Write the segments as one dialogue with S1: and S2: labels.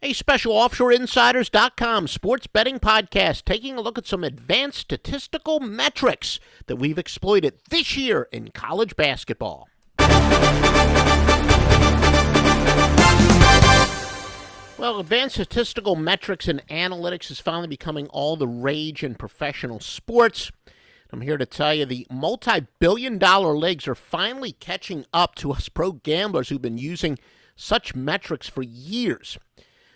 S1: A special OffshoreInsiders.com sports betting podcast taking a look at some advanced statistical metrics that we've exploited this year in college basketball. Well, advanced statistical metrics and analytics is finally becoming all the rage in professional sports. I'm here to tell you the multi-billion-dollar leagues are finally catching up to us pro gamblers who've been using such metrics for years.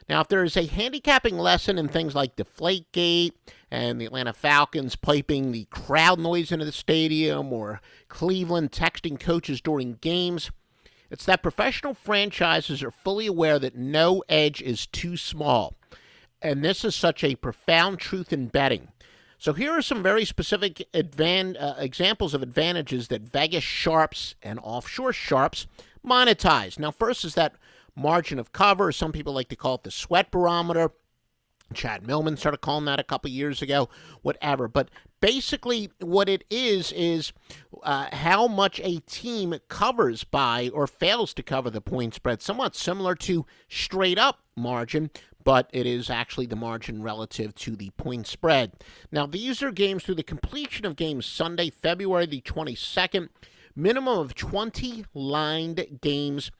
S1: Now, if there is a handicapping lesson in things like Deflategate and the Atlanta Falcons piping the crowd noise into the stadium or Cleveland texting coaches during games, it's that professional franchises are fully aware that no edge is too small. And this is such a profound truth in betting. So here are some very specific examples of advantages that Vegas sharps and offshore sharps monetize. Now, first is that margin of cover. Some people like to call it the sweat barometer. Chad Millman started calling that a couple years ago, whatever. But basically what it is how much a team covers by or fails to cover the point spread. Somewhat similar to straight up margin, but it is actually the margin relative to the point spread. Now, these are games through the completion of games Sunday, February the 22nd. Minimum of 20 lined games.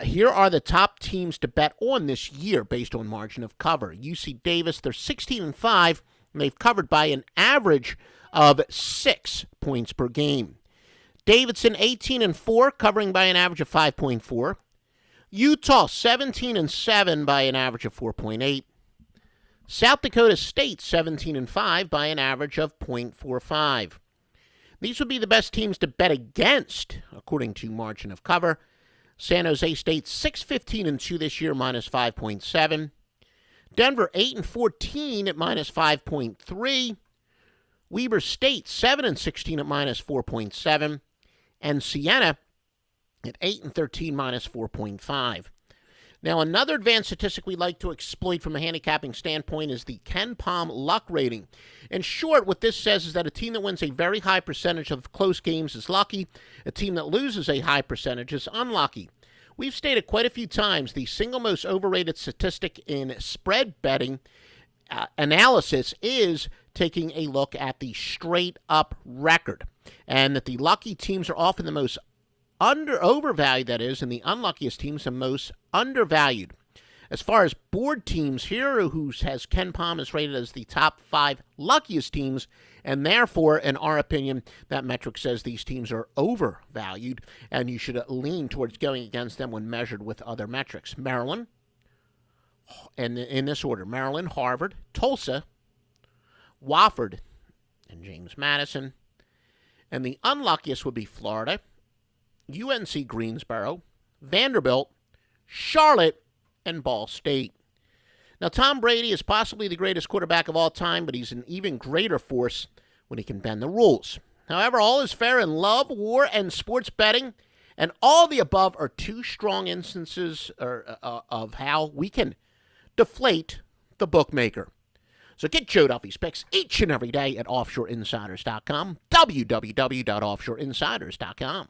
S1: Here are the top teams to bet on this year based on margin of cover. UC Davis, they're 16-5, and they've covered by an average of 6 points per game. Davidson, 18-4, covering by an average of 5.4. Utah, 17-7 by an average of 4.8. South Dakota State, 17-5 by an average of 0.45. These would be the best teams to bet against, according to margin of cover. San Jose State, 6-15-2 this year, minus 5.7. Denver, 8-14 at minus 5.3. Weber State, 7-16 at minus 4.7. And Siena at 8-13, minus 4.5. Now, another advanced statistic we like to exploit from a handicapping standpoint is the Ken Pom luck rating. In short, what this says is that a team that wins a very high percentage of close games is lucky. A team that loses a high percentage is unlucky. We've stated quite a few times the single most overrated statistic in spread betting analysis is taking a look at the straight-up record, and that the lucky teams are often the most overvalued, that is, and the unluckiest teams the most undervalued. As far as board teams here, who has Ken Pom is rated as the top 5 luckiest teams, and therefore, in our opinion, that metric says these teams are overvalued, and you should lean towards going against them when measured with other metrics. Maryland, and in this order, Maryland, Harvard, Tulsa, Wofford, and James Madison. And the unluckiest would be Florida, UNC Greensboro, Vanderbilt, Charlotte, and Ball State. Now, Tom Brady is possibly the greatest quarterback of all time, but he's an even greater force when he can bend the rules. However, all is fair in love, war, and sports betting, and all the above are two strong instances of how we can deflate the bookmaker. So get Joe Duffy's picks each and every day at OffshoreInsiders.com, www.OffshoreInsiders.com.